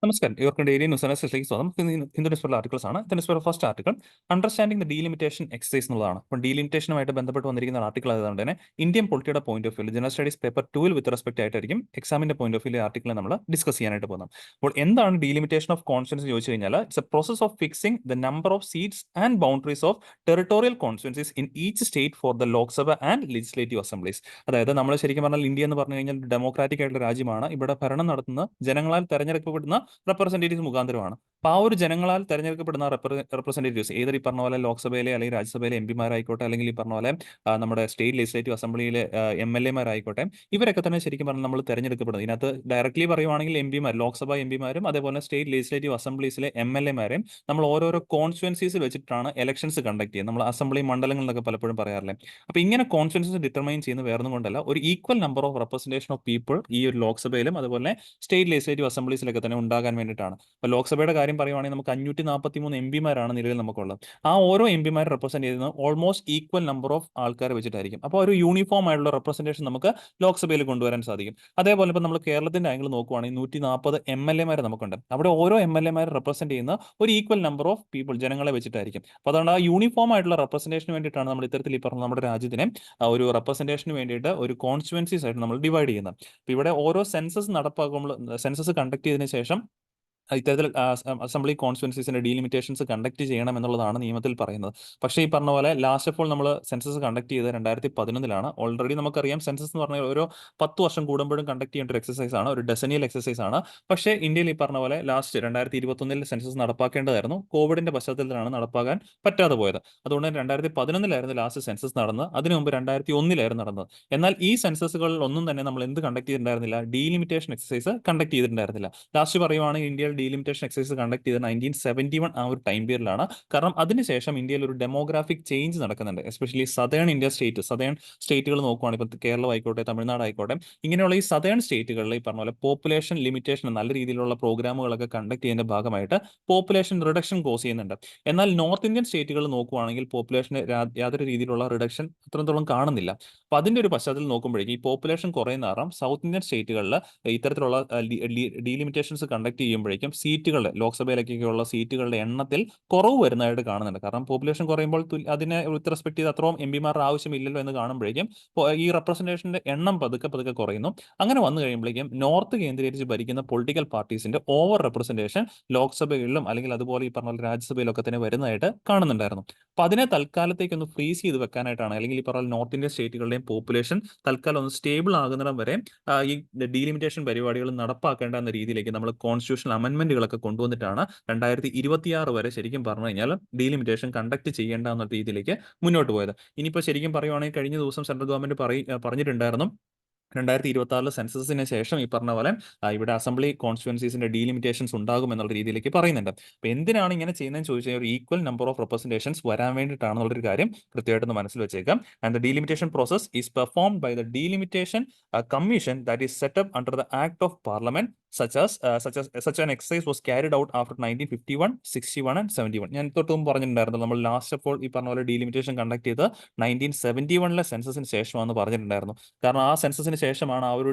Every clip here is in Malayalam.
നമസ്കാരം. ഇവർക്ക് ഡെയിലി ന്യൂസ് അനാലിസിസിലേക്ക് സ്വാഗതം. ഹിന്ദു ന്യൂസ് പേപ്പറിലെ ആർട്ടിക്കിൾസ് ആണ്. News paper first article understanding the delimitation exercise എന്നുള്ളതാണ്. അപ്പോൾ ഡീലിമിറ്റേഷനുമായിട്ട് ബന്ധപ്പെട്ട് വന്നിരിക്കുന്ന ആർട്ടിക്കിൾ ആയതുകൊണ്ട് തന്നെ ഇന്ത്യൻ പൊളിറ്റിയുടെ point of view general studies paper 2 with respect ആയിട്ടായിരിക്കും എക്സാമിന്റെ പോയിന്റ് ഓഫ് വ്യൂ ആർട്ടിക്കിൾ നമ്മൾ ഡിസ്കസ് ചെയ്യാനായിട്ട് പോകുന്നത്. അപ്പോൾ എന്താണ് ഡീലിമിറ്റേഷൻ ഓഫ് കോൺസ്റ്റിറ്റ്യൂൻസി ചോദിച്ചു കഴിഞ്ഞാൽ it's a process of fixing the number of seats and boundaries of territorial constituencies in each state for the Lok Sabha and legislative assemblies. അതായത് നമ്മൾ ശരിക്കും പറഞ്ഞാൽ ഇന്ത്യ എന്ന് പറഞ്ഞു കഴിഞ്ഞാൽ ഡെമോക്രാറ്റിക് ആയിട്ടുള്ള രാജ്യമാണ്. ഇവിടെ ഭരണം നടത്തുന്ന ജനങ്ങളാൽ തെരഞ്ഞെടുക്കപ്പെടുന്ന റെപ്രസെന്റേറ്റീവ്സ് മുഖാന്തരമാണ്. അപ്പോൾ ആ ഒരു ജനങ്ങളാൽ തെരഞ്ഞെടുക്കപ്പെടുന്ന റെപ്രസെന്റേറ്റീവ്സ് ഏതൊരു ഈ പറഞ്ഞ പോലെ ലോക്സഭയിലെ അല്ലെങ്കിൽ രാജ്യസഭയിലെ എംപിമാരായിക്കോട്ടെ, അല്ലെങ്കിൽ ഈ പറഞ്ഞ പോലെ നമ്മുടെ സ്റ്റേറ്റ് ലെജിസ്ലേറ്റീവ് അസംബ്ലിയിലെ MLA മാരായിക്കോട്ടെ, ഇവരൊക്കെ തന്നെ ശരിക്കും പറഞ്ഞാൽ നമ്മൾ തെരഞ്ഞെടുക്കപ്പെടുന്നത്. ഇതിനകത്ത് ഡയറക്ട്ലി പറയുവാണെങ്കിൽ എംപിമാർ, ലോക്സഭ എംപിമാരും അതേപോലെ സ്റ്റേറ്റ് ലെജിസ്ലേറ്റീവ് അസംബ്ലീസിലെ MLA മാരെയും നമ്മൾ ഓരോരോ കോൺസ്റ്റുവൻസീസിൽ വെച്ചിട്ടാണ് ഇലക്ഷൻസ് കണ്ടക്ട് ചെയ്യുന്നത്. നമ്മൾ അസംബ്ലി മണ്ഡലങ്ങൾ എന്നൊക്കെ പലപ്പോഴും പറയാറില്ലേ. അപ്പോൾ ഇങ്ങനെ കോൺസ്റ്റുവൻസീസ് ഡിറ്റർമൈൻ ചെയ്യുന്ന വേറൊന്നും കൊണ്ടല്ല, ഒരു equal number of representation of people ഈ ഒരു ലോക്സഭയിലും അതുപോലെ സ്റ്റേറ്റ് ലെജിസ്ലേറ്റീവ് അസംബ്ലീസിലൊക്കെ തന്നെ ഉണ്ടാകാൻ വേണ്ടിയിട്ടാണ്. അപ്പോൾ ലോക്സഭയുടെ കാര്യം പറയുവാണെങ്കിൽ നമുക്ക് 543 MPമാരാണ് നിലവിൽ നമുക്കുള്ളത്. ആ ഓരോ MPമാരെ റെപ്രസെന്റ് ചെയ്യുന്നത് ഓൾമോസ്റ്റ് ഈക്വൽ നമ്പർ ഓഫ് ആൾക്കാരെ വെച്ചിട്ടായിരിക്കും. അപ്പോൾ ഒരു യൂണിഫോം ആയിട്ടുള്ള റെപ്രസെന്റേഷൻ നമുക്ക് ലോക്സഭയിൽ കൊണ്ടുവരാൻ സാധിക്കും. അതേപോലെ ഇപ്പോൾ നമ്മൾ കേരളത്തിന്റെ ആംഗിൾ നോക്കുവാണെങ്കിൽ 140 MLA മാരെ നമുക്കുണ്ട്. അവിടെ ഓരോ MLA മാരെ റെപ്രസെന്റ് ചെയ്യുന്ന ഒരു ഈക്വൽ നമ്പർ ഓഫ് പീപ്പിൾ ജനങ്ങളെ വെച്ചിട്ടായിരിക്കും. അപ്പോൾ അതുകൊണ്ട് ആ യൂണിഫോം ആയിട്ടുള്ള റെപ്രസെന്റേഷന് വേണ്ടിയിട്ടാണ് നമ്മൾ ഇത്തരത്തിൽ ഈ പറഞ്ഞ നമ്മുടെ രാജ്യത്തിനെ ഒരു റെപ്രസെന്റേഷന് വേണ്ടിയിട്ട് ഒരു കോൺസ്റ്റുവൻസീസ് ആയിട്ട് നമ്മൾ ഡിവൈഡ് ചെയ്യുന്നത്. അപ്പോൾ ഇവിടെ ഓരോ സെൻസസ് നടപ്പാക്കുമ്പോൾ സെൻസസ് കണ്ടക്ട് ചെയ്തതിനു ശേഷം ഇത്തരത്തിൽ അസംബ്ലി കോൺസ്റ്റിറ്റ്യുവൻസീസിന്റെ ഡീലിമിറ്റേഷൻസ് കണ്ടക്ട് ചെയ്യണം എന്നുള്ളതാണ് നിയമത്തിൽ പറയുന്നത്. പക്ഷേ ഈ പറഞ്ഞ പോലെ ലാസ്റ്റ് ഓഫ് ഓൾ നമ്മൾ സെൻസസ് കണ്ടക്ട് ചെയ്തത് 2011 ഓൾറെഡി നമുക്കറിയാം സെൻസസ് എന്ന് പറഞ്ഞാൽ ഓരോ 10 വർഷം കൂടുമ്പോഴും കണ്ടക്ട് ചെയ്യേണ്ട ഒരു എക്സസൈസ് ആണ്, ഒരു ഡെസനിയൽ എക്സസൈസ് ആണ്. പക്ഷേ ഇന്ത്യയിൽ ഈ പറഞ്ഞ പോലെ ലാസ്റ്റ് 2021 സെൻസസ് നടപ്പാക്കേണ്ടതായിരുന്നു. കോവിഡിന്റെ പശ്ചാത്തലത്തിലാണ് നടപ്പാക്കാൻ പറ്റാതെ പോയത്. അതുകൊണ്ട് 2011 ലാസ്റ്റ് സെൻസസ് നടന്നത്. അതിനു മുമ്പ് 2001 നടന്നത്. എന്നാൽ ഈ സെൻസസുകളിൽ ഒന്നും തന്നെ നമ്മൾ എന്ത് കണ്ടക്ട് ചെയ്തിട്ടുണ്ടായിരുന്നില്ല, ഡീലിമിറ്റേഷൻ എക്സസൈസ് കണ്ടക്ട് ചെയ്തിട്ടുണ്ടായിരുന്നില്ല. ലാസ്റ്റ് പറയുവാണെങ്കിൽ ഇന്ത്യയിൽ ഡീലിമിറ്റേഷൻ എക്സസൈസ് കണ്ടക്ട് ചെയ്തത് 1971 ആ ഒരു ടൈം പീരിയഡിലാണ്. കാരണം അതിനുശേഷം ഇന്ത്യയിൽ ഒരു ഡെമോഗ്രാഫിക് ചേഞ്ച് നടക്കുന്നുണ്ട്. എസ്പെഷ്യലി സതേൺ ഇന്ത്യ സതേൺ സ്റ്റേറ്റുകൾ നോക്കുവാണെങ്കിൽ ഇപ്പോൾ കേരളം ആയിക്കോട്ടെ, തമിഴ്നാട് ആയിക്കോട്ടെ, ഇങ്ങനെയുള്ള ഈ സതേൺ സ്റ്റേറ്റുകളിൽ ഈ പറഞ്ഞ പോലെ പോപ്പുലേഷൻ ലിമിറ്റേഷൻ നല്ല രീതിയിലുള്ള പ്രോഗ്രാമുകളൊക്കെ കണ്ടക്ട് ചെയ്യുന്നതിന്റെ ഭാഗമായിട്ട് പോപ്പുലേഷൻ റിഡക്ഷൻ കോസ് ചെയ്യുന്നുണ്ട്. എന്നാൽ നോർത്ത് ഇന്ത്യൻ സ്റ്റേറ്റുകൾ നോക്കുവാണെങ്കിൽ പോപ്പുലേഷന് യാതൊരു രീതിയിലുള്ള റിഡക്ഷൻ അത്രത്തോളം കാണുന്നില്ല. അപ്പോൾ അതിന്റെ ഒരു പശ്ചാത്തലത്തിൽ നോക്കുമ്പോഴേക്കും ഈ പോപ്പുലേഷൻ കുറയുന്ന കാരണം സൗത്ത് ഇന്ത്യൻ സ്റ്റേറ്റുകളിൽ ഇത്തരത്തിലുള്ള ഡീലിമിറ്റേഷൻസ് കണ്ടക്ട് ചെയ്യുമ്പോഴേക്കും സീറ്റുകളുടെ ലോക്സഭയിലേക്കൊക്കെയുള്ള സീറ്റുകളുടെ എണ്ണത്തിൽ കുറവ് വരുന്നതായിട്ട് കാണുന്നുണ്ട്. കാരണം പോപ്പുലേഷൻ കുറയുമ്പോൾ അതിനെ വിത്ത് റെസ്പെക്ട് ചെയ്ത് അത്രയും MPമാരുടെ ആവശ്യമില്ലല്ലോ എന്ന് കാണുമ്പോഴേക്കും ഈ റെപ്രസെന്റേഷന്റെ എണ്ണം പതുക്കെ പതുക്കെ കുറയുന്നു. അങ്ങനെ വന്നു കഴിയുമ്പോഴേക്കും നോർത്ത് കേന്ദ്രീകരിച്ച് ഭരിക്കുന്ന പൊളിറ്റിക്കൽ പാർട്ടീസിന്റെ ഓവർ റെപ്രസെന്റേഷൻ ലോക്സഭകളിലും അല്ലെങ്കിൽ അതുപോലെ ഈ പറഞ്ഞ രാജ്യസഭയിലൊക്കെ തന്നെ വരുന്നതായിട്ട് കാണുന്നുണ്ടായിരുന്നു. അപ്പോൾ അതിനെ തൽക്കാലത്തേക്ക് ഒന്ന് ഫ്രീസ് ചെയ്ത് വെക്കാനായിട്ടാണ്, അല്ലെങ്കിൽ ഈ പറഞ്ഞ നോർത്ത് ഇന്ത്യൻ സ്റ്റേറ്റുകളുടെയും പോപ്പുലേഷൻ തൽക്കാലം ഒന്ന് സ്റ്റേബിൾ ആകുന്നിടം വരെ ഈ ഡീലിമിറ്റേഷൻ പരിപാടികൾ നടപ്പാക്കേണ്ട എന്ന രീതിയിലേക്ക് നമ്മൾ കോൺസ്റ്റിറ്റ്യൂഷണൽ അമെന്റ്മെന്റുകളൊക്കെ കൊണ്ടുവന്നിട്ടാണ് 2026 വരെ ശരിക്കും പറഞ്ഞു കഴിഞ്ഞാൽ ഡീലിമിറ്റേഷൻ കണ്ടക്ട് ചെയ്യേണ്ട എന്ന രീതിയിലേക്ക് മുന്നോട്ട് പോയത്. ഇനിയിപ്പോൾ ശരിക്കും പറയുവാണെങ്കിൽ കഴിഞ്ഞ ദിവസം സെൻട്രൽ ഗവൺമെന്റ് പറഞ്ഞിട്ടുണ്ടായിരുന്നു 2026 സെൻസസിന് ശേഷം ഈ പറഞ്ഞ പോലെ ഇവിടെ അസംബ്ലി കോൺസ്റ്റിറ്റ്യുവൻസീസിന്റെ ഡീലിമിറ്റേഷൻസ് ഉണ്ടാകും എന്നുള്ള രീതിയിലേക്ക് പറയുന്നുണ്ട്. അപ്പോൾ എന്തിനാണ് ഇങ്ങനെ ചെയ്യുന്നതെന്ന് ചോദിച്ചാൽ ഒരു ഈക്വൽ നമ്പർ ഓഫ് റെപ്രസെന്റേഷൻസ് വരാൻ വേണ്ടിയിട്ടാണെന്നുള്ളൊരു കാര്യം കൃത്യമായിട്ടൊന്ന് മനസ്സിൽ വെച്ചേക്കാം. And the delimitation process is performed by the delimitation commission that is set up under the act of parliament such an exercise was carried out after 1951, 61 and 71. ഞാൻ തൊട്ട് മുമ്പ് പറഞ്ഞിട്ടുണ്ടായിരുന്നു നമ്മൾ ലാസ്റ്റ് ഓഫ് ഓൾ ഈ പറഞ്ഞ പോലെ ഡീലിമിറ്റേഷൻ കണ്ടക്ട് ചെയ്ത് 1971 സെൻസസിന് ശേഷമാണെന്ന് പറഞ്ഞിട്ടുണ്ടായിരുന്നു. കാരണം ആ സെൻസസിന് ശേഷമാണ്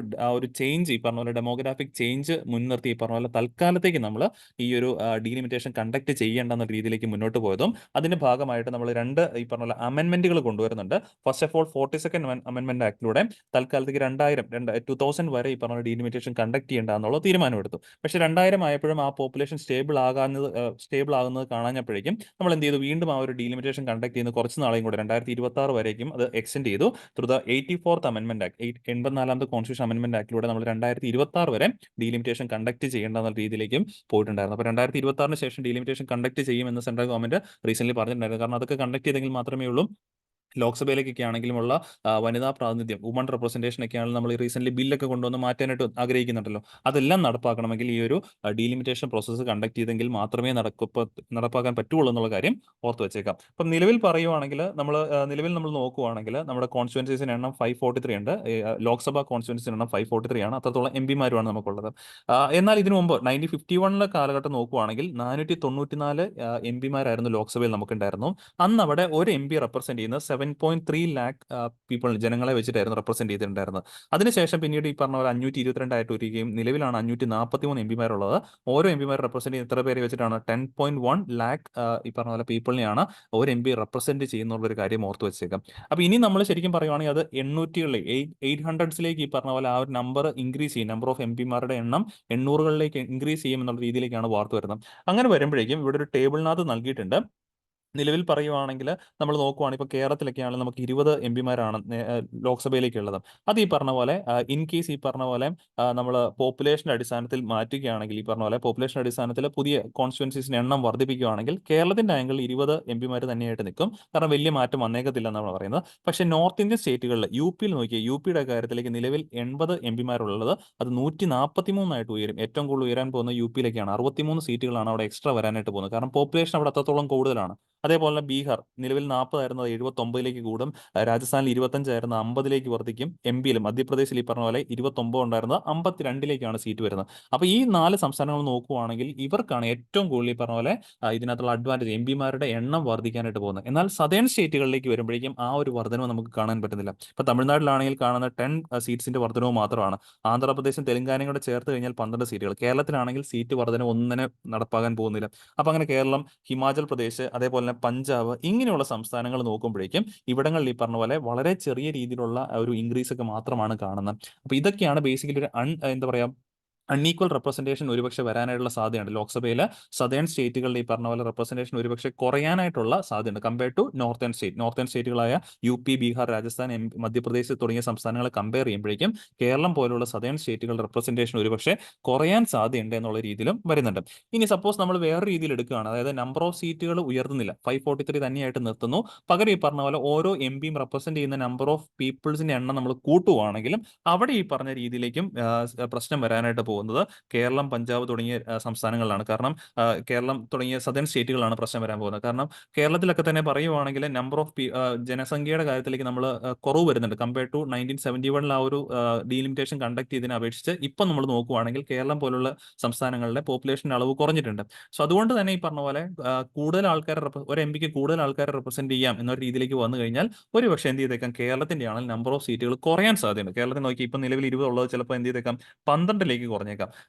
ആ ഒരു ചേഞ്ച് ഈ പറഞ്ഞ പോലെ ഡെമോഗ്രാഫിക് ചേഞ്ച് മുൻനിർത്തി ഈ പറഞ്ഞ പോലെ തൽക്കാലത്തേക്ക് നമ്മൾ ഈ ഒരു ഡീലിമിറ്റേഷൻ കണ്ടക്ട് ചെയ്യേണ്ടെന്ന രീതിയിലേക്ക് മുന്നോട്ട് പോയതും അതിന്റെ ഭാഗമായിട്ട് നമ്മൾ ഈ പറഞ്ഞ പോലെ അമെന്റ്മെന്റുകൾ കൊണ്ടുവരുന്നുണ്ട്. First of all 42nd amendment ആക്ടിലൂടെ തൽക്കാലത്തേക്ക് 2000 വരെ ഈ പറഞ്ഞ ഡീലിമിറ്റേഷൻ കണ്ടക്ട് ചെയ്യേണ്ട എന്നുള്ള തീരുമാനമെടുത്തു. പക്ഷെ 2000 ആയപ്പോഴും ആ പോപ്പുലേഷൻ സ്റ്റേബിൾ ആകുന്നത് കാണാഞ്ഞപ്പോഴേക്കും നമ്മൾ എന്ത് ചെയ്തു, വീണ്ടും ആ ഒരു ഡീലിമിറ്റേഷൻ കണ്ടക്ട് ചെയ്യുന്ന കുറച്ച് നാളെയും കൂടെ 2026 വരേക്കും അത് എക്സ്റ്റെൻഡ് ചെയ്തു. Through the 84th amendment act 84ാമത്തെ കോൺസ്റ്റിറ്റ്യൂഷൻ അമെന്റ്മെന്റ് ആക്ടിലൂടെ നമ്മൾ 2026 വരെ ഡീലിമിറ്റേഷൻ കണ്ടക്ട് ചെയ്യേണ്ട രീതിയിലേക്കും പോയിട്ടുണ്ടായിരുന്നു. അപ്പോൾ 2026 ശേഷം ഡീലിമിറ്റേഷൻ കണ്ടക്ട് ചെയ്യുമെന്ന് സെൻട്രൽ ഗവൺമെന്റ് റീസെന്റ് പറഞ്ഞിട്ടുണ്ടായിരുന്നു. കാരണം അതൊക്കെ കണ്ടക്ട് ചെയ്തെങ്കിൽ മാത്രമേ ഉള്ളൂ ലോക്സഭയിലേക്കൊക്കെ ആണെങ്കിലുമുള്ള വനിതാ പ്രാതിനിധ്യം, വുമൺ റെപ്രസെന്റേഷൻ ഒക്കെ ആണെങ്കിൽ നമ്മൾ റീസെന്റ് ബില്ലൊക്കെ കൊണ്ടുവന്ന് മാറ്റാനായിട്ട് ആഗ്രഹിക്കുന്നുണ്ടല്ലോ. അതെല്ലാം നടപ്പാക്കണമെങ്കിൽ ഈ ഒരു ഡീലിമിറ്റേഷൻ പ്രോസസ്സ് കണ്ടക്ട് ചെയ്തെങ്കിൽ മാത്രമേ നടപ്പാക്കാൻ പറ്റുള്ളൂ എന്നുള്ള കാര്യം ഓർത്ത് വെച്ചേക്കാം. അപ്പം നിലവിൽ നമ്മൾ നോക്കുവാണെങ്കിൽ നമ്മുടെ കോൺസ്റ്റിറ്റ്യുവൻസീസിന് എണ്ണം 543 ഉണ്ട്. ലോക്സഭ കോൺസ്റ്റിറ്റ്യുവൻസീസിന് എണ്ണം 543 ആണ്. അത്രത്തോളം MPമാരുമാണ് നമുക്കുള്ളത്. എന്നാൽ ഇതിനു മുമ്പ് 1951 കാലഘട്ടം നോക്കുവാണെങ്കിൽ 494 MPമാരായിരുന്നു ലോക്സഭയിൽ നമുക്കുണ്ടായിരുന്നു. അന്ന് അവിടെ ഒരു MP റെപ്രസെന്റ് ചെയ്യുന്നത് 7.3 ലാക്ക് പീപ്പിൾ ജനങ്ങളെ വെച്ചിട്ടായിരുന്നു റെപ്രസെന്റ് ചെയ്തിട്ടുണ്ടായിരുന്നത്. അതിനുശേഷം പിന്നീട് ഈ പറഞ്ഞ പോലെ 522 വരികയും നിലവിലാണ് 543 എംപിമാരുള്ളത്. ഓരോ എംപിമാർ റെപ്രസെന്റ് ചെയ്യുന്ന എത്ര പേരെ വെച്ചിട്ടാണ് 10.1 ലാക്ക് ഈ പറഞ്ഞ പോലെ പീപ്പിളിനെയാണ് ഒരു എം പി റെപ്രസെന്റ് ചെയ്യുന്നുള്ള ഒരു കാര്യം ഓർത്ത് വെച്ചേക്കാം. അപ്പൊ ഇനി നമ്മൾ ശരിക്കും പറയുവാണെങ്കിൽ അത് 800കളിൽ 800സിലേക്ക് ഈ പറഞ്ഞ പോലെ ആ ഒരു നമ്പർ ഇൻക്രീസ് ചെയ്യും. നമ്പർ ഓഫ് എം പിമാരുടെ എണ്ണം 800കളിലേക്ക് ഇൻക്രീസ് ചെയ്യും എന്നുള്ള രീതിയിലേക്കാണ് വാർത്ത വരുന്നത്. അങ്ങനെ വരുമ്പോഴേക്കും ഇവിടെ ഒരു ടേബിളിനകത്ത് നൽകിയിട്ടുണ്ട്. നിലവിൽ പറയുവാണെങ്കിൽ നമ്മൾ നോക്കുവാണെങ്കിൽ ഇപ്പോൾ കേരളത്തിലൊക്കെ ആണെങ്കിൽ നമുക്ക് 20 എം പിമാരാണ് ലോക്സഭയിലേക്കുള്ളത്. അത് ഈ പറഞ്ഞ പോലെ ഇൻ കേസ് ഈ പറഞ്ഞ പോലെ നമ്മൾ പോപ്പുലേഷൻ്റെ അടിസ്ഥാനത്തിൽ മാറ്റുകയാണെങ്കിൽ ഈ പറഞ്ഞ പോലെ പോപ്പുലേഷൻ അടിസ്ഥാനത്തിൽ പുതിയ കോൺസ്റ്റിറ്റ്യുവൻസീസിന്റെ എണ്ണം വർദ്ധിപ്പിക്കുകയാണെങ്കിൽ കേരളത്തിന്റെ ആംഗിൾ 20 എം പിമാർ തന്നെയായിട്ട് നിൽക്കും. കാരണം വലിയ മാറ്റം വന്നേക്കത്തില്ല എന്നാണ് പറയുന്നത്. പക്ഷേ നോർത്ത് ഇന്ത്യൻ സ്റ്റേറ്റുകളിൽ യു പിയിൽ നോക്കിയാൽ യു പിയുടെ കാര്യത്തിലേക്ക് നിലവിൽ 80 എം പിമാരുള്ളത് അത് 143 ഉയരും. ഏറ്റവും കൂടുതൽ ഉയരാൻ പോകുന്ന യു പിയിലേക്കാണ്. 63 സീറ്റുകളാണ് അവിടെ എക്സ്ട്രാ വരാനായിട്ട് പോകുന്നത്. കാരണം പോപ്പുലേഷൻ അവിടെ അത്രത്തോളം കൂടുതലാണ്. അതേപോലെ തന്നെ ബീഹാർ നിലവിൽ 40 ആയിരുന്നത് 79ലേക്ക് കൂടും. രാജസ്ഥാനിൽ 25 ആയിരുന്നത് 50ലേക്ക് വർദ്ധിക്കും. എം പിയിൽ മധ്യപ്രദേശിൽ ഈ പറഞ്ഞ പോലെ 29 ഉണ്ടായിരുന്നത് 52ലേക്കാണ് സീറ്റ് വരുന്നത്. അപ്പോൾ ഈ 4 സംസ്ഥാനങ്ങൾ നോക്കുവാണെങ്കിൽ ഇവർക്കാണ് ഏറ്റവും കൂടുതൽ ഈ പറഞ്ഞ പോലെ ഇതിനകത്തുള്ള അഡ്വാൻറ്റേജ് എം പിമാരുടെ എണ്ണം വർദ്ധിക്കാനായിട്ട് പോകുന്നത്. എന്നാൽ സദേൺ സ്റ്റേറ്റുകളിലേക്ക് വരുമ്പോഴേക്കും ആ ഒരു വർധനവ് നമുക്ക് കാണാൻ പറ്റുന്നില്ല. ഇപ്പോൾ തമിഴ്നാട്ടിലാണെങ്കിൽ കാണുന്ന 10 സീറ്റ്സിന്റെ വർധനവ് മാത്രമാണ്. ആന്ധ്രാപ്രദേശും തെലങ്കാനയും കൂടെ ചേർത്ത് കഴിഞ്ഞാൽ 12 സീറ്റുകൾ. കേരളത്തിലാണെങ്കിൽ സീറ്റ് വർധന ഒന്നിനെ നടപ്പാകാൻ പോകുന്നില്ല. അപ്പോൾ അങ്ങനെ കേരളം, ഹിമാചൽ പ്രദേശ്, അതേപോലെ പഞ്ചാബ് ഇങ്ങനെയുള്ള സംസ്ഥാനങ്ങൾ നോക്കുമ്പോഴേക്കും ഇവിടങ്ങളിൽ ഈ പറഞ്ഞ പോലെ വളരെ ചെറിയ രീതിയിലുള്ള ഒരു ഇൻക്രീസ് ഒക്കെ മാത്രമാണ് കാണുന്നത്. അപ്പോൾ ഇതൊക്കെയാണ് ബേസിക്കലി ഒരു എന്താ പറയാ അൺഈക്വൽ റെപ്രസെന്റേഷൻ ഒരുപക്ഷെ വരാനായിട്ടുള്ള സാധ്യതയുണ്ട്. ലോക്സഭയിൽ സദേൺ സ്റ്റേറ്റുകളുടെ ഈ പറഞ്ഞ പോലെ റെപ്രസെന്റേഷൻ ഒരുപക്ഷെ കുറയാനായിട്ടുള്ള സാധ്യതയുണ്ട് കമ്പയർഡ് ടു നോർത്തേൺ സ്റ്റേറ്റുകളായ യു പി, ബീഹാർ, രാജസ്ഥാൻ, മധ്യപ്രദേശ് തുടങ്ങിയ സംസ്ഥാനങ്ങളെ കമ്പയർ ചെയ്യുമ്പോഴേക്കും കേരളം പോലുള്ള സദേൺ സ്റ്റേറ്റുകളുടെ റെപ്രസെന്റേഷൻ ഒരുപക്ഷെ കുറയാൻ സാധ്യതയുണ്ട് എന്നുള്ള രീതിയിലും വരുന്നുണ്ട്. ഇനി സപ്പോസ് നമ്മൾ വേറെ രീതിയിൽ എടുക്കുകയാണ്, അതായത് നമ്പർ ഓഫ് സീറ്റുകൾ ഉയർത്തുന്നില്ല, 543 തന്നെയായിട്ട് നിർത്തുന്നു, പകരം ഈ പറഞ്ഞ പോലെ ഓരോ എം പിയും റെപ്രസെന്റ് ചെയ്യുന്ന നമ്പർ ഓഫ് പീപ്പിൾസിന്റെ എണ്ണം നമ്മൾ കൂട്ടുവാണെങ്കിലും അവിടെ ഈ പറഞ്ഞ രീതിയിലേക്കും പ്രശ്നം വരാനായിട്ട് പോകുന്നത് കേരളം, പഞ്ചാബ് തുടങ്ങിയ സംസ്ഥാനങ്ങളിലാണ്. കാരണം കേരളം തുടങ്ങിയ സദേൺ സ്റ്റേറ്റുകളാണ് പ്രശ്നം വരാൻ പോകുന്നത്. കാരണം കേരളത്തിലൊക്കെ തന്നെ പറയുവാണെങ്കിൽ നമ്പർ ഓഫ് ജനസംഖ്യയുടെ കാര്യത്തിലേക്ക് നമ്മൾ കുറവ് വരുന്നുണ്ട് കമ്പയർ ടു 1971 ആ ഒരു ഡീലിമിറ്റേഷൻ കണ്ടക്ട് ചെയ്തതിനെ അപേക്ഷിച്ച് ഇപ്പം നമ്മൾ നോക്കുവാണെങ്കിൽ കേരളം പോലുള്ള സംസ്ഥാനങ്ങളുടെ പോപ്പുലേഷൻ അളവ് കുറഞ്ഞിട്ടുണ്ട്. സോ അതുകൊണ്ട് തന്നെ ഈ പറഞ്ഞ പോലെ കൂടുതൽ ആൾക്കാരെ ഒരു എം പിക്ക് കൂടുതൽ ആൾക്കാരെ റെപ്രസെന്റ് ചെയ്യാം എന്നൊരു രീതിയിലേക്ക് വന്നു കഴിഞ്ഞാൽ ഒരു പക്ഷേ എന്ത് ചെയ്തേക്കാം, കേരളത്തിന്റെ ആണെങ്കിൽ നമ്പർ ഓഫ് സീറ്റുകൾ കുറയാൻ സാധ്യതയുണ്ട്. കേരളത്തിൽ നോക്കി ഇപ്പം നിലവിൽ 20 ഉള്ളത് ചിലപ്പോൾ എന്ത് ചെയ്തേക്കാം 12ലേക്ക് കുറഞ്ഞേക്കാം.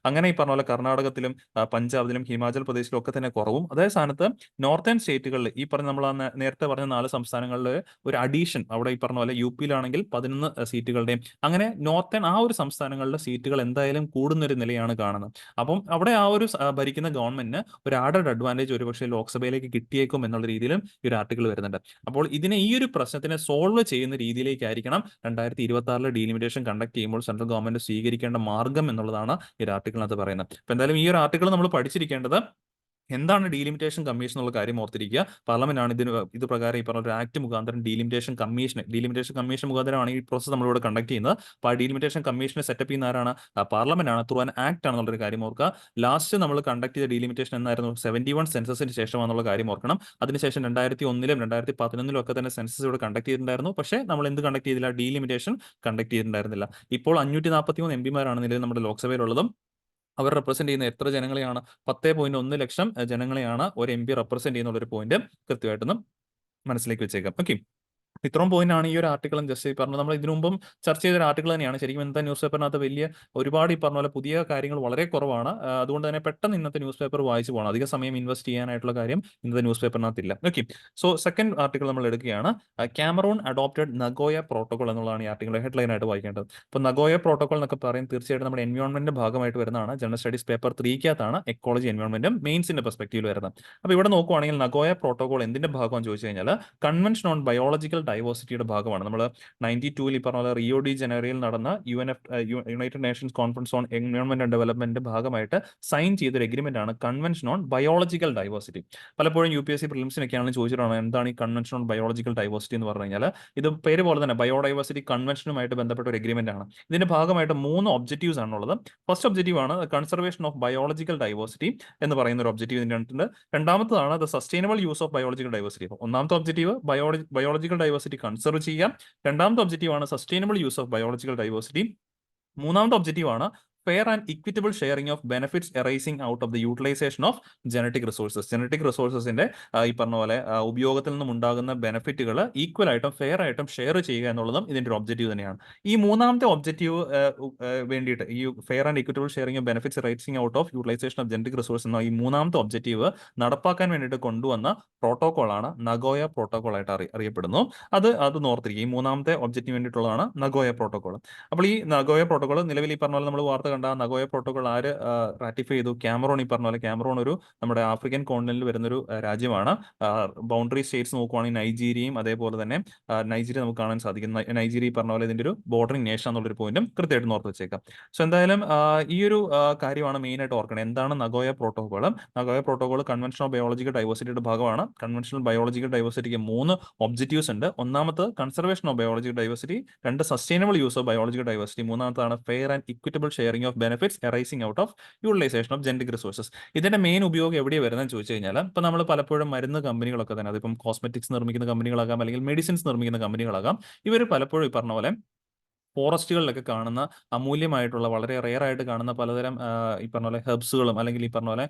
അങ്ങനെ ഈ പറഞ്ഞ പോലെ കർണാടകത്തിലും പഞ്ചാബിലും ഹിമാചൽ പ്രദേശിലും ഒക്കെ തന്നെ കുറവും. അതേ സ്ഥാനത്ത് നോർത്തേൺ സ്റ്റേറ്റുകളിൽ ഈ പറഞ്ഞ നമ്മൾ നേരത്തെ പറഞ്ഞ 4 സംസ്ഥാനങ്ങളിൽ ഒരു അഡീഷൻ അവിടെ ഈ പറഞ്ഞ പോലെ യു പിയിലാണെങ്കിൽ 11 സീറ്റുകളുടെയും അങ്ങനെ നോർത്തേൺ ആ ഒരു സംസ്ഥാനങ്ങളിലെ സീറ്റുകൾ എന്തായാലും കൂടുന്നൊരു നിലയാണ് കാണുന്നത്. അപ്പം അവിടെ ആ ഒരു ഭരിക്കുന്ന ഗവൺമെന്റിന് ഒരു ആഡഡ് അഡ്വാൻറ്റേജ് ഒരുപക്ഷെ ലോക്സഭയിലേക്ക് കിട്ടിയേക്കും എന്നുള്ള രീതിയിലും ഈ ഒരു ആർട്ടിക്കിൾ വരുന്നുണ്ട്. അപ്പോൾ ഈ ഒരു പ്രശ്നത്തിനെ സോൾവ് ചെയ്യുന്ന രീതിയിലേക്കായിരിക്കണം 2026 ഡീലിമിറ്റേഷൻ കണ്ടക്ട് ചെയ്യുമ്പോൾ സെൻട്രൽ ഗവൺമെന്റ് സ്വീകരിക്കേണ്ട മാർഗം എന്നുള്ളതാണ് ഈ ഒരു ആർട്ടിക്കിളിനകത്ത് പറയുന്നത്. അപ്പൊ എന്തായാലും ഈ ഒരു ആർട്ടിക്കിൾ നമ്മൾ പഠിച്ചിരിക്കേണ്ടത് എന്താണ് ഡീലിമിറ്റേഷൻ കമ്മീഷൻ എന്നുള്ള കാര്യം ഓർത്തിരിക്കുക. പാർലമെന്റാണ് ഇത് പ്രകാരം ഈ പറഞ്ഞ ഒരു ആക്ട് മുഖാന്തരം ഡീലിമിറ്റേഷൻ കമ്മീഷൻ മുഖാന്തരമാണ് ഈ പ്രോസസ് നമ്മളിവിടെ കണ്ടക്ട് ചെയ്യുന്നത്. അപ്പോൾ ആ ഡീലിമിറ്റേഷൻ കമ്മീഷനെ സെറ്റപ്പ് ചെയ്യുന്ന ആരാണ്? പാർലമെന്റ് ആണ്. ത്രൂ ആൻ ആക്ട് ആണെന്നുള്ളൊരു കാര്യം ഓർക്കുക. ലാസ്റ്റ് നമ്മൾ കണ്ടക്ട് ചെയ്ത ഡീലിമിറ്റേഷൻ എന്നായിരുന്നു? 71 സെൻസസിന് ശേഷമാണെന്നുള്ള കാര്യം ഓർക്കണം. അതിനുശേഷം 2001 2011 ഒക്കെ തന്നെ സെൻസസ് ഇവിടെ കണ്ടക്ട് ചെയ്തിട്ടുണ്ടായിരുന്നു. പക്ഷേ നമ്മൾ എന്ത് കണ്ടക്ട് ചെയ്തില്ല? ഡീലിമിറ്റേഷൻ കണ്ടക്ട് ചെയ്തിട്ടുണ്ടായിരുന്നില്ല. ഇപ്പോൾ 543 എം പിമാരാണ് നിലവിൽ നമ്മുടെ ലോക്സഭയിലുള്ളതും. അവർ റെപ്രസെന്റ് ചെയ്യുന്ന എത്ര ജനങ്ങളെയാണ്? 10.1 ലക്ഷം ജനങ്ങളെയാണ് ഒരു എം പി റെപ്രസെന്റ് ചെയ്യുന്ന ഒരു പോയിന്റ് കൃത്യമായിട്ടൊന്ന് മനസ്സിലേക്ക് വെച്ചേക്കാം. ഓക്കെ, ഇത്രയും പോയിന്റ് ആണ് ഈ ഒരു ആർട്ടിക്കിളും ജസ്റ്റ് ഈ പറഞ്ഞു നമ്മൾ ഇതിനു മുമ്പും ചർച്ച ചെയ്ത ഒരു ആർട്ടിക്കിൾ തന്നെയാണ്. ശരിക്കും ഇന്നത്തെ ന്യൂസ് പേപ്പറിനകത്ത് വലിയ ഒരുപാട് ഈ പറഞ്ഞ പോലെ പുതിയ കാര്യങ്ങൾ വളരെ കുറവാണ്. അതുകൊണ്ട് തന്നെ പെട്ടെന്ന് ഇന്നത്തെ ന്യൂസ് പേപ്പർ വായിച്ചു പോകണം. അധിക സമയം ഇൻവെസ്റ്റ് ചെയ്യാനായിട്ടുള്ള കാര്യം ഇന്നത്തെ ന്യൂസ് പേപ്പറിനകത്തില്ല. ഓക്കെ, സോ സെക്കൻഡ് ആർട്ടിക്കിൾ നമ്മൾ എടുക്കുകയാണ്. കാമറൂൺ അഡോപ്റ്റഡ് നഗോയ പ്രോട്ടോകോൾ എന്നുള്ളതാണ് ഈ ആർട്ടിക്കിൾ ഹെഡ്ലൈൻ ആയിട്ട് വായിക്കേണ്ടത്. അപ്പോൾ നഗോയ പ്രോട്ടോകോൾ എന്നൊക്കെ പറയും തീർച്ചയായിട്ടും നമ്മുടെ എൻവയോൺമെന്റിന്റെ ഭാഗമായിട്ട് വരുന്നതാണ്. ജനറൽ സ്റ്റഡീസ് പേപ്പർ 3-ക്കകത്താണ് എക്കോളജി എൻവയോൺമെന്റും മെയിൻസിന്റെ പെർസ്പെക്റ്റീവിൽ വരുന്നത്. അപ്പോൾ ഇവിടെ നോക്കുവാണെങ്കിൽ നഗോയ പ്രോട്ടോകോൾ എന്തിന്റെ ഭാഗമാണെന്ന് ചോദിച്ചു കഴിഞ്ഞാൽ കൺവെൻഷൻ ഓൺ ബയോളജിക്കൽ ഡൈവേഴ്സിറ്റിയുടെ ഭാഗമാണ്. നമ്മൾ 92 ഈ പറഞ്ഞ പോലെ റിയോ ഡി ജനീറോയിൽ നടന്ന United Nations conference on environment and development ഭാഗമായിട്ട് സൈൻ ചെയ്തൊരു എഗ്രിമെന്റ് ആണ് കൺവെൻഷൻ ഓൺ ബയോളജിക്കൽ ഡൈവേഴ്സിറ്റി. പലപ്പോഴും UPSC പ്രിലിംസിനൊക്കെയാണ് ചോദിച്ചിട്ടാണ് എന്താണ് ഈ കൺവെൻഷൻ ഓൺ ബയോളജിക്കൽ ഡൈവേഴ്സിറ്റി എന്ന് പറഞ്ഞു കഴിഞ്ഞാൽ ഇത് പേര് പോലെ തന്നെ ബയോഡൈവേഴ്സിറ്റി കൺവെൻഷനുമായിട്ട് ബന്ധപ്പെട്ട ഒരു എഗ്രിമെന്റ് ആണ്. ഇതിന്റെ ഭാഗമായിട്ട് 3 ഒബ്ജക്റ്റീവ്സ് ആണുള്ളത്. ഫസ്റ്റ് ഒബ്ജക്റ്റീവ് ആണ് കൺസർവേഷൻ ഓഫ് ബയോളജിക്കൽ ഡൈവേഴ്സിറ്റി എന്ന് പറയുന്ന ഒരു ഒബ്ജക്റ്റീവ് ഇതിനുണ്ട്. രണ്ടാമത്തതാണ് the sustainable use of biological diversity. ഒന്നാമത്തെ ഒബ്ജക്റ്റീവ് ബയോളജിക്കൽ ഡൈവേഴ്സിറ്റി കൺസർവ് ചെയ്യാം. രണ്ടാമത്തെ ഒബ്ജക്റ്റീവ് ആണ് sustainable use of biological diversity. മൂന്നാമത്തെ ഒബ്ജക്റ്റീവ് ആണ് fair and equitable sharing of benefits arising out of the utilization of genetic resources. Genetic റിസോഴ്സസിന്റെ ഈ പറഞ്ഞ പോലെ ഉപയോഗത്തിൽ നിന്നും ഉണ്ടാകുന്ന ബെനിഫിറ്റുകൾ ഈക്വൽ ആയിട്ടും ഫെയർ ആയിട്ടും ഷെയർ ചെയ്യുക എന്നുള്ളതും ഇതിന്റെ ഒരു ഒബ്ജക്റ്റീവ് തന്നെയാണ്. ഈ മൂന്നാമത്തെ ഒബ്ജക്റ്റീവ് വേണ്ടിയിട്ട് ഈ fair and equitable sharing of benefits arising out of utilization of genetic resource എന്ന ഈ മൂന്നാമത്തെ ഒബ്ജക്റ്റീവ് നടപ്പാക്കാൻ വേണ്ടിയിട്ട് കൊണ്ടുവന്ന പ്രോട്ടോകോളാണ് നഗോയ പ്രോട്ടോകോൾ ആയിട്ട് അറിയപ്പെടുന്നു. അത് ഓർത്തിരിക്കുക. ഈ മൂന്നാമത്തെ ഒബ്ജക്റ്റീവ് വേണ്ടിയിട്ടുള്ളതാണ് നഗോയ പ്രോട്ടോകോൾ. അപ്പോൾ ഈ നഗോയ പ്രോട്ടോകോൾ നിലവിൽ ഈ പറഞ്ഞ പോലെ നമ്മൾ വാർത്ത കണ്ട നഗോയ പ്രോട്ടോകോൾ ആര് റാറ്റിഫൈ ചെയ്തു? ക്യാമറോൺ. ഈ പറഞ്ഞ പോലെ ക്യാമറോൺ ഒരു നമ്മുടെ ആഫ്രിക്കൻ കോണ്ടിനെന്റിൽ വരുന്നൊരു രാജ്യമാണ്. ബൗണ്ടറി സ്റ്റേറ്റ്സ് നോക്കുവാണെങ്കിൽ നൈജീരിയയും അതേപോലെ തന്നെ നൈജീരിയ നമുക്ക് കാണാൻ സാധിക്കും. നൈജീരിയ ഈ പറഞ്ഞ പോലെ ഇതിന്റെ ഒരു ബോർഡറിംഗ് നേഷൻ എന്നുള്ളൊരു പോയിന്റും കൃത്യമായിട്ട് ഓർത്ത് വെച്ചേക്കാം. സോ എന്തായാലും ഈ ഒരു കാര്യമാണ് മെയിൻ ആയിട്ട് ഓർക്കണം. എന്താണ് Nagoya protocol? Nagoya protocol convention of biological ഡൈവേഴ്സിറ്റിയുടെ ഭാഗമാണ്. കൺവെൻഷണൽ ബയോളജിക്കൽ ഡൈവേഴ്സിറ്റിക്ക് 3 ഒബ്ജക്റ്റീവ്സ് ഉണ്ട്. ഒന്നാമത് conservation of biological diversity, 2 sustainable use of biological diversity, മൂന്നാമത്താണ് fair and equitable sharing of benefits arising out of utilization of genetic resources. ഇതിന്റെ മെയിൻ ഉപയോഗം എവിടെയാണ് വരുന്നതെന്ന് ചോദിച്ചു കഴിഞ്ഞാൽ, ഇപ്പൊ നമ്മൾ പലപ്പോഴും മരുന്ന് കമ്പനികളൊക്കെ തന്നെ, അതിപ്പം കോസ്മെറ്റിക്സ് നിർമ്മിക്കുന്ന കമ്പനികളാകാം അല്ലെങ്കിൽ മെഡിസിൻസ് നിർമ്മിക്കുന്ന കമ്പനികളാകാം, ഇവർ പലപ്പോഴും ഈ പറഞ്ഞ പോലെ ഫോറസ്റ്റുകളിലൊക്കെ കാണുന്ന അമൂല്യമായിട്ടുള്ള വളരെ റെയർ ആയിട്ട് കാണുന്ന പലതരം ഈ പറഞ്ഞ പോലെ ഹെർബ്സുകളും അല്ലെങ്കിൽ ഈ പറഞ്ഞ പോലെ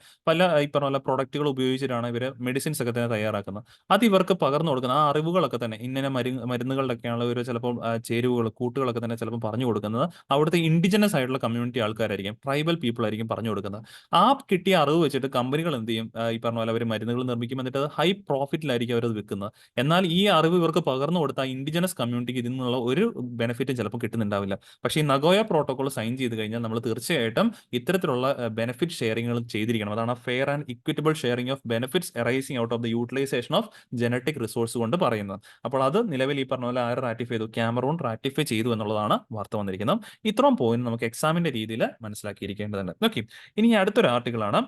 ഈ പറഞ്ഞ പോലെ പ്രൊഡക്റ്റുകൾ ഉപയോഗിച്ചിട്ടാണ് ഇവർ മെഡിസിൻസ് ഒക്കെ തന്നെ തയ്യാറാക്കുന്നത്. അത് ഇവർക്ക് പകർന്നു കൊടുക്കുന്ന ആ അറിവുകളൊക്കെ തന്നെ ഇന്ന മരുന്നുകളിലൊക്കെയാണ് ഇവർ ചിലപ്പോൾ ചേരുവകൾ കൂട്ടുകളൊക്കെ തന്നെ ചിലപ്പോൾ പറഞ്ഞു കൊടുക്കുന്നത് അവിടുത്തെ ഇൻഡിജിനസ് ആയിട്ടുള്ള കമ്മ്യൂണിറ്റി ആൾക്കാരായിരിക്കും, ട്രൈബൽ പീപ്പിൾ ആയിരിക്കും പറഞ്ഞു കൊടുക്കുന്നത്. ആ കിട്ടിയ അറിവ് വെച്ചിട്ട് കമ്പനികൾ എന്ത് ചെയ്യും? ഈ പറഞ്ഞ പോലെ അവർ മരുന്നുകൾ നിർമ്മിക്കും, എന്നിട്ട് അത് ഹൈ പ്രോഫിറ്റിലായിരിക്കും അവരത് വിൽക്കുന്നത്. എന്നാൽ ഈ അറിവ് ഇവർക്ക് പകർന്നു കൊടുത്ത ഇൻഡിജിനസ് കമ്മ്യൂണിറ്റിക്ക് ഇതിൽ നിന്നുള്ള ഒരു ബെനിഫിറ്റും ചിലപ്പോൾ കിട്ടുന്നുണ്ടാവില്ല. പക്ഷേ ഈ നഗോയ പ്രോട്ടോകോൾ സൈൻ ചെയ്ത് കഴിഞ്ഞാൽ നമ്മൾ തീർച്ചയായിട്ടും ഇത്തരത്തിലുള്ള ബെനിഫിറ്റ് ഷെയറിങ്ങുകൾ ചെയ്തിരിക്കണം. അതാണ് fair and equitable sharing of benefits arising out of the utilization of genetic resource കൊണ്ട് പറയുന്നത്. അപ്പോൾ അത് നിലവിൽ ഈ പറഞ്ഞ പോലെ ആര് റാറ്റിഫൈ ചെയ്തു? ക്യാമറൂൺ റാറ്റിഫൈ ചെയ്തു എന്നുള്ളതാണ് വാർത്ത വന്നിരിക്കുന്നത്. ഇത്രയും പോയിന്റ് നമുക്ക് എക്സാമിന്റെ രീതിയിൽ മനസ്സിലാക്കിയിരിക്കേണ്ടതുണ്ട്. ഓക്കെ, ഇനി അടുത്തൊരു ആർട്ടിക്കിളാണ്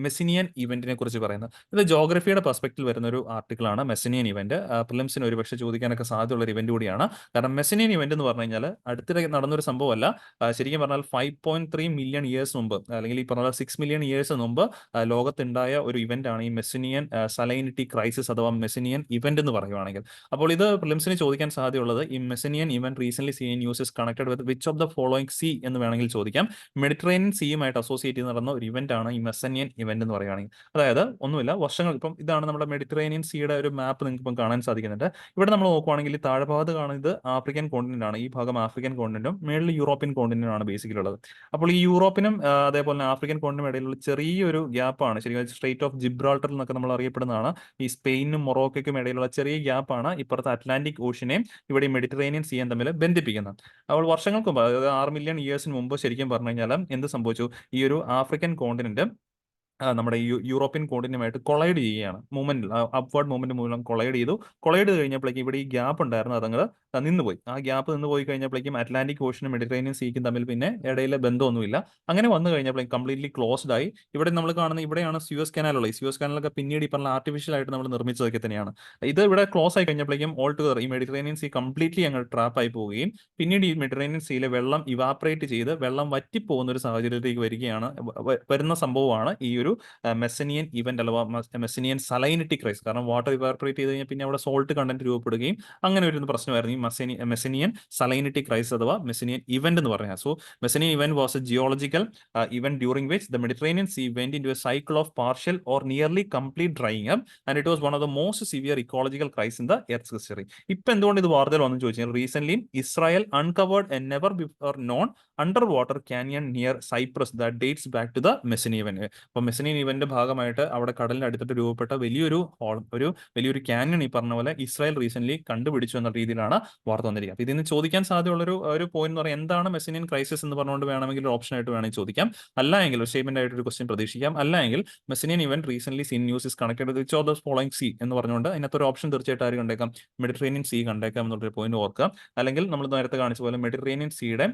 മെസ്സിനിയൻ ഇവന്റിനെ കുറിച്ച് പറയുന്നത്. ഇത് ജോഗ്രഫിയുടെ പെർസ്പെക്റ്റീവ് വരുന്ന ഒരു ആർട്ടിക്കിളാണ് മെസ്സിനിയൻ ഇവന്റ്. പ്രിലിംസിന് ഒരുപക്ഷെ ചോദിക്കാനൊക്കെ സാധ്യതയുള്ള ഒരു ഇവന്റ് കൂടിയാണ്. കാരണം മെസ്സിനിയൻ ഇവന്റ് എന്ന് പറഞ്ഞു കഴിഞ്ഞാൽ അടുത്തിടെ നടന്നൊരു സംഭവമല്ല. ശരിക്കും പറഞ്ഞാൽ 5.3 മില്യൺ ഇയേഴ്സ് മുമ്പ് അല്ലെങ്കിൽ ഈ പറഞ്ഞ 6 മില്യൺ ഇയേഴ്സ് മുമ്പ് ലോകത്തുണ്ടായ ഒരു ഇവന്റ് ആണ് ഈ മെസ്സിനിയൻ സലൈനിറ്റി ക്രൈസിസ് അഥവാ മെസ്സിനിയൻ ഇവന്റ് എന്ന് പറയുവാണെങ്കിൽ. അപ്പോൾ ഇത് പ്രിലിംസിന് ചോദിക്കാൻ സാധ്യതയുള്ളത് ഈ Messinian event recent seen news is connected with which of the following sea എന്ന് വേണമെങ്കിൽ ചോദിക്കാം. മെഡിറ്ററേനിയൻ സീയുമായിട്ട് അസോസിയേറ്റ് ചെയ്ത് നടന്ന ഒരു ഇവന്റ് ആണ് ഈ മെസ്സിനിയൻ ഇവന്റ് എന്ന് പറയുകയാണെങ്കിൽ. അതായത് ഒന്നുമില്ല, വർഷങ്ങൾ ഇപ്പം ഇതാണ് നമ്മുടെ മെഡിറ്ററേനിയൻ സീയുടെ ഒരു മാപ്പ് നിങ്ങൾക്ക് ഇപ്പം കാണാൻ സാധിക്കുന്നുണ്ട്. ഇവിടെ നമ്മൾ നോക്കുവാണെങ്കിൽ ഈ താഴ്ഭാഗത്ത് കാണുന്നത് ആഫ്രിക്കൻ കോണ്ടിനെന്റ് ആണ്. ഈ ഭാഗം ആഫ്രിക്കൻ കോണ്ടിനെന്റും മേളിൽ യൂറോപ്യൻ കോണ്ടിനെന്റും ആണ് ബേസിക്കലി ഉള്ളത്. അപ്പോൾ ഈ യൂറോപ്പിനും അതേപോലെ തന്നെ ആഫ്രിക്കൻ കോണ്ടിനും ഇടയിലുള്ള ചെറിയൊരു ഗ്യാപ്പാണ് ശരിക്കും സ്ട്രേറ്റ് ഓഫ് ജിബ്രാൾട്ടർ എന്നൊക്കെ നമ്മൾ അറിയപ്പെടുന്നതാണ്. ഈ സ്പെയിനും മൊറോക്കോയ്ക്കും ഇടയിലുള്ള ചെറിയ ഗ്യാപ്പാണ് ഇപ്പുറത്തെ അറ്റ്ലാന്റിക് ഓഷ്യനെയും ഇവിടെ മെഡിറ്ററേനിയൻ സീയും തമ്മിൽ ബന്ധിപ്പിക്കുന്നത്. അപ്പോൾ വർഷങ്ങൾക്ക് മുമ്പ്, അതായത് 6 മില്യൺ ഇയേഴ്സിന് മുമ്പ് ശരിക്കും പറഞ്ഞു കഴിഞ്ഞാൽ എന്ത് സംഭവിച്ചു? ഈ ഒരു ആഫ്രിക്കൻ കോണ്ടിനെന്റ് നമ്മുടെ യൂറോപ്യൻ കോണ്ടിനുമായിട്ട് കൊളൈഡ് ചെയ്യുകയാണ്. മൂവ്മെന്റ്, അപ്വേർഡ് മൂവ്മെന്റ് മൂലം കൊളൈഡ് ചെയ്തു. കൊളൈഡ് കഴിഞ്ഞപ്പോഴേക്കും ഇവിടെ ഈ ഗ്യാപ്പ് ഉണ്ടായിരുന്നു, അതങ്ങ് നിന്നുപോയി. ആ ഗ്യാപ്പ് നിന്ന് പോയി കഴിഞ്ഞപ്പോഴേക്കും അറ്റ്ലാന്റിക് ഓഷനും മെഡിറ്ററേനിയൻ സീക്കും തമ്മിൽ പിന്നെ ഇടയിലെ ബന്ധമൊന്നുമില്ല. അങ്ങനെ വന്നു കഴിഞ്ഞപ്പോഴേക്കും കംപ്ലീറ്റ്ലി ക്ലോസ്ഡ് ആയി. ഇവിടെ നമ്മൾ കാണുന്ന ഇവിടെയാണ് സ്യൂസ് കനാൽ ഉള്ളത്. ഈ സ്യൂസ് കനാലൊക്കെ പിന്നീട് ഈ പറഞ്ഞ ആർട്ടിഫിഷ്യൽ ആയിട്ട് നമ്മൾ നിർമ്മിച്ചതൊക്കെ തന്നെയാണ്. ഇത് ഇവിടെ ക്ലോസ് ആയി കഴിഞ്ഞപ്പോഴേക്കും ഓൾ ടുഗദർ ഈ മെഡിറ്ററേനിയൻ സീ കംപ്ലീറ്റ്ലി അങ്ങ് ട്രാപ്പ് ആയി പോവുകയും പിന്നീട് ഈ മെഡിറ്ററേനിയൻ സീയിലെ വെള്ളം ഇവാപറേറ്റ് ചെയ്ത് വെള്ളം വറ്റിപ്പോകുന്ന ഒരു സാഹചര്യത്തിലേക്ക് വരികയാണ്, വരുന്ന സംഭവമാണ് ഈ ഒരു മെസ്സിനിയൻ ഇവന്റ് അഥവാ മെസ്സിനിയൻ സലൈനിറ്റി ക്രൈസ്. കാരണം വാട്ടർ ഇവാപറേറ്റ് ചെയ്ത് കഴിഞ്ഞാൽ പിന്നെ അവിടെ സോൾട്ട് കണ്ടന്റ് രൂപപ്പെടുകയും അങ്ങനെ ഒരു പ്രശ്നമായിരുന്നു ഈ മെസ്സിനിയൻ സലൈനിറ്റി ക്രൈസ് അഥവാ മെസ്സിനിയൻ ഇവന്റ് എന്ന് പറഞ്ഞാൽ. So Messinian event was a geological event during which the Mediterranean sea went into a cycle of partial or nearly complete drying up and it was one of the most severe ecological crisis in the earth history. ഇപ്പൊ എന്തുകൊണ്ട് ഇത് വാർത്തയിൽ വന്നു ചോദിച്ചാൽ, recent Israel uncovered a never before known under water canyon near Cyprus that dates back to the Messinian event. അപ്പൊ മെസ്സിനിയൻ ഇവന്റ് ഭാഗമായിട്ട് അവിടെ കടലിന്റെ അടുത്തിട്ട് രൂപപ്പെട്ട വലിയൊരു ക്യാനിയൻ ഈ പറഞ്ഞ പോലെ ഇസ്രായേൽ റീസെന്റ് കണ്ടുപിടിച്ചു എന്ന രീതിയിലാണ് വാർത്ത വന്നിരിക്കുന്നത്. ഇതിന് ചോദിക്കാൻ സാധ്യതയുള്ള ഒരു പോയിന്റ് എന്ന് പറയുന്നത് എന്താണ് മെസ്സിനിയൻ ക്രൈസിസ് എന്ന് പറഞ്ഞുകൊണ്ട് വേണമെങ്കിൽ ഒരു ഓപ്ഷൻ ആയിട്ട് വേണമെങ്കിൽ ചോദിക്കാം. അല്ല എങ്കിൽ ഒരു സ്റ്റേറ്റ്മെന്റ് ആയിട്ട് ഒരു ക്വസ്റ്റ്യൻ പ്രതീക്ഷിക്കാം. അല്ല എങ്കിൽ Messinian event recent seen news is connected which of the following sea എന്ന് പറഞ്ഞുകൊണ്ട് അതിനകത്ത് ഒരു ഓപ്ഷൻ തീർച്ചയായിട്ടും ആര് കണ്ടേക്കാം? മെഡിറ്ററേനിയൻ സീ കണ്ടേക്കാം എന്നുള്ളൊരു പോയിന്റ് ഓർക്കുക. അല്ലെങ്കിൽ നമ്മൾ നേരത്തെ കാണിച്ച പോലെ മെഡിറ്ററേനിയൻ സീയുടെ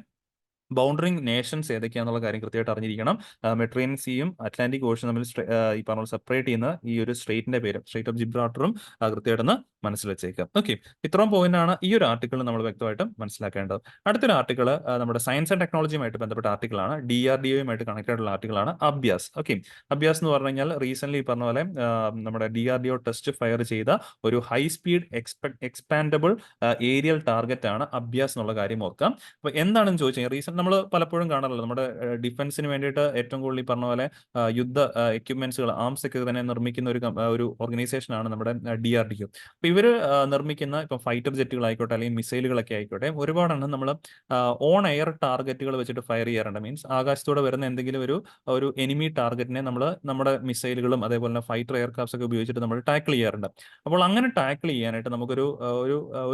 ബൗണ്ടറിംഗ് നേഷൻസ് ഏതൊക്കെയാണെന്നുള്ള കാര്യം കൃത്യമായിട്ട് അറിഞ്ഞിരിക്കണം. മെഡിറ്ററേനിയൻ സീയും അറ്റ്ലാന്റിക് ഓഷൻ തമ്മിൽ ഈ പറഞ്ഞ സെപ്പറേറ്റ് ചെയ്യുന്ന ഈ ഒരു സ്ട്രേറ്റിന്റെ പേര് സ്ട്രേറ്റ് ഓഫ് ജിബ്രാൾട്ടറും കൃത്യമായിട്ടൊന്ന് മനസ്സിൽ വെച്ചേക്കാം. ഓക്കെ, ഇത്രയും പോയിന്റ് ആണ് ഈ ഒരു ആർട്ടിക്കിൾ നമ്മൾ വ്യക്തമായിട്ടും മനസ്സിലാക്കേണ്ടത്. അടുത്തൊരു ആർട്ടിക്കിൾ നമ്മുടെ സയൻസ് ആൻഡ് ടെക്നോളജിയുമായിട്ട് ബന്ധപ്പെട്ട ആർട്ടിക്കിളാണ്. DRDOയുമായിട്ട് കണക്ട് ആയിട്ടുള്ള ആർട്ടിക്കിളാണ് അഭ്യാസ്. ഓക്കെ, അഭ്യാസ് എന്ന് പറഞ്ഞു കഴിഞ്ഞാൽ റീസെന്റ് പറഞ്ഞ പോലെ നമ്മുടെ DRDO ടെസ്റ്റ് ഫയർ ചെയ്ത ഒരു high speed expandable aerial target ആണ് അഭ്യാസ് എന്നുള്ള കാര്യം ഓർക്കാം. അപ്പൊ എന്താണെന്ന് ചോദിച്ചാൽ റീസെന്റ് നമ്മൾ പലപ്പോഴും കാണാറുള്ളത് നമ്മുടെ ഡിഫൻസിന് വേണ്ടിയിട്ട് ഏറ്റവും കൂടുതൽ ഈ പറഞ്ഞ പോലെ യുദ്ധ എക്യുപ്മെന്റ്സുകൾ ആംസ് ഒക്കെ തന്നെ നിർമ്മിക്കുന്ന ഒരു ഓർഗനൈസേഷനാണ് നമ്മുടെ DRDO. അപ്പൊ ഇവര് നിർമ്മിക്കുന്ന ഇപ്പൊ ഫൈറ്റർ ജെറ്റുകളായിക്കോട്ടെ അല്ലെങ്കിൽ മിസൈലുകളൊക്കെ ആയിക്കോട്ടെ ഒരുപാടെണ്ണം നമ്മൾ ഓൺ എയർ ടാർഗറ്റുകൾ വെച്ചിട്ട് ഫയർ ചെയ്യാറുണ്ട്. മീൻസ് ആകാശത്തൂടെ വരുന്ന എന്തെങ്കിലും ഒരു എനിമി ടാർഗറ്റിനെ നമ്മൾ നമ്മുടെ മിസൈലുകളും അതേപോലെ തന്നെ ഫൈറ്റർ എയർക്രാഫ്റ്റ്സ് ഒക്കെ ഉപയോഗിച്ചിട്ട് നമ്മൾ ടാക്കിൾ ചെയ്യാറുണ്ട്. അപ്പോൾ അങ്ങനെ ടാക്കിൾ ചെയ്യാനായിട്ട് നമുക്കൊരു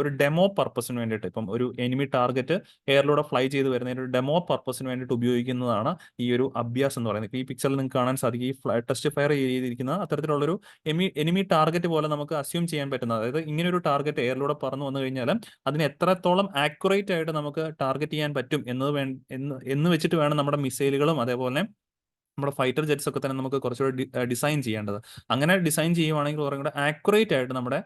ഒരു ഡെമോ പർപ്പസിന് വേണ്ടിയിട്ട് ഇപ്പം ഒരു എനിമി ടാർഗറ്റ് എയറിലൂടെ ഫ്ലൈ ചെയ്ത് വരുന്നതിന് ഒരു ഡെമോ പർപ്പസിന് വേണ്ടിയിട്ട് ഉപയോഗിക്കുന്നതാണ് ഈ ഒരു അഭ്യാസ് എന്ന് പറയുന്നത്. ഇപ്പൊ ഈ പിക്ചറിൽ നിങ്ങൾക്ക് കാണാൻ സാധിക്കും ഈ ടെസ്റ്റ് ഫയർ ചെയ്തിരിക്കുന്ന അത്തരത്തിലുള്ളൊരു എനിമി ടാർഗറ്റ് പോലെ നമുക്ക് അസ്യൂം ചെയ്യാൻ പറ്റുന്ന, അതായത് ഇങ്ങനെ ഒരു ടാർഗറ്റ് എയറിലൂടെ പറന്നു വന്നു കഴിഞ്ഞാൽ അതിന് എത്രത്തോളം ആക്യുറേറ്റ് ആയിട്ട് നമുക്ക് ടാർഗറ്റ് ചെയ്യാൻ പറ്റും എന്ന് വെച്ചിട്ട് വേണം നമ്മുടെ മിസൈലുകളും അതേപോലെ നമ്മുടെ ഫൈറ്റർ ജെറ്റ്സ് ഒക്കെ തന്നെ നമുക്ക് കുറച്ചുകൂടി ഡിസൈൻ ചെയ്യേണ്ടത്. അങ്ങനെ ഡിസൈൻ ചെയ്യുവാണെങ്കിൽ കുറേ കൂടെ ആക്യുറേറ്റ് ആയിട്ട് നമ്മുടെ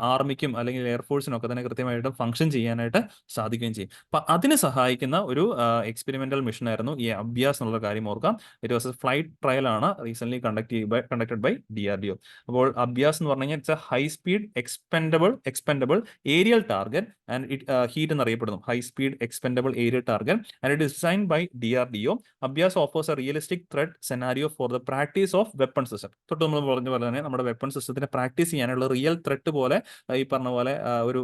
ആർമിക്കും അല്ലെങ്കിൽ എയർഫോഴ്സിനും ഒക്കെ തന്നെ കൃത്യമായിട്ട് ഫംഗ്ഷൻ ചെയ്യാനായിട്ട് സാധിക്കുകയും ചെയ്യും. അപ്പൊ അതിന് സഹായിക്കുന്ന ഒരു എക്സ്പെരിമെന്റൽ മിഷൻ ആയിരുന്നു ഈ അഭ്യാസ് എന്നുള്ള കാര്യം ഓർക്കാം. It was a flight trial ആണ് റീസെന്റ് കണ്ടക്ടഡ് ബൈ DRDO. അപ്പോൾ അഭ്യാസ് എന്ന് പറഞ്ഞു കഴിഞ്ഞാൽ it's a high speed expendable aerial target and HEAT എന്നറിയപ്പെടുന്നു. High speed expendable aerial target and it design by DRDO. Abhyas offers a realistic threat scenario for the practice of weapon system. തൊട്ട് നമ്മൾ പറഞ്ഞ പോലെ തന്നെ നമ്മുടെ വെപ്പൺ സിസ്റ്റത്തിനെ പ്രാക്ടീസ് ചെയ്യാനുള്ള റിയൽ ത്രെട്ട് പോലെ ഈ പറഞ്ഞ പോലെ ഒരു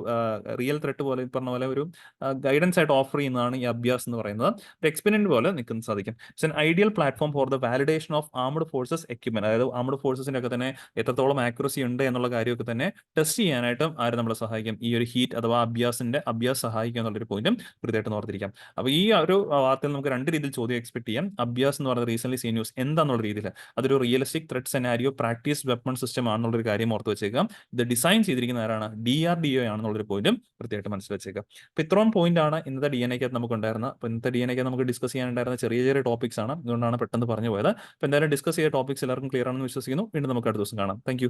റിയൽ ത്രെട്ട് പോലെ ഈ പറഞ്ഞ പോലെ ഒരു ഗൈഡൻസ് ആയിട്ട് ഓഫർ ചെയ്യുന്നതാണ് ഈ അഭ്യാസ് എന്ന് പറയുന്നത്. ഒരു എക്സ്പെരിമെന്റ് പോലെ നിൽക്കുന്ന സാധിക്കും. It's an ideal platform for the validation of armed forces equipment. അതായത് ആംഡ് ഫോഴ്സസിന്റെ ഒക്കെ തന്നെ എത്രത്തോളം ആക്യുറസി ഉണ്ട് എന്നുള്ള കാര്യമൊക്കെ തന്നെ ടെസ്റ്റ് ചെയ്യാനായിട്ടും ആര് നമ്മളെ സഹായിക്കും, ഈ ഒരു ഹീറ്റ് അഥവാ അഭ്യാസ് സഹായിക്കും എന്നുള്ളൊരു പോയിന്റും കൃത്യമായിട്ട് ഓർത്തിരിക്കാം. അപ്പൊ ഈ ഒരു വാർത്തയിൽ നമുക്ക് രണ്ട് രീതിയിൽ ചോദ്യം എക്സ്പെക്ട് ചെയ്യാം. അഭ്യാസ് എന്ന് പറയുന്നത് റീസെന്റ് സീൻ ന്യൂസ് എന്താന്നുള്ള രീതിയിൽ അതൊരു realistic threat scenario practice weapon system ആണെന്നുള്ളൊരു കാര്യം ഓർത്ത് വെച്ചേക്കാം. ഇത് ഡിസൈൻ ചെയ്തിരിക്കുന്ന ആരാണ്, DRDO ആണെന്നുള്ളൊരു പോയിന്റും കൃത്യമായിട്ട് മനസ്സിൽ വെച്ചേക്കാം. അപ്പൊ ഇത്രയും പോയിന്റ് ആണ് ഇന്നത്തെ DNA നമുക്ക് ഉണ്ടായിരുന്നത്. അപ്പൊ ഇന്നത്തെ DNA നമുക്ക് ഡിസ്കസ് ചെയ്യാനുണ്ടായിരുന്ന ചെറിയ ചെറിയ ടോപ്പിക്സ് ആണ്, അതുകൊണ്ടാണ് പെട്ടെന്ന് പറഞ്ഞു പോയത്. അപ്പൊ എന്തായാലും ഡിസ്കസ് ചെയ്ത ടോപ്പിക്സ് എല്ലാവർക്കും ക്ലിയർ ആണെന്ന് വിശ്വസിക്കുന്നു. വീണ്ടും നമുക്ക് അടുത്ത ദിവസം കാണാം. താങ്ക്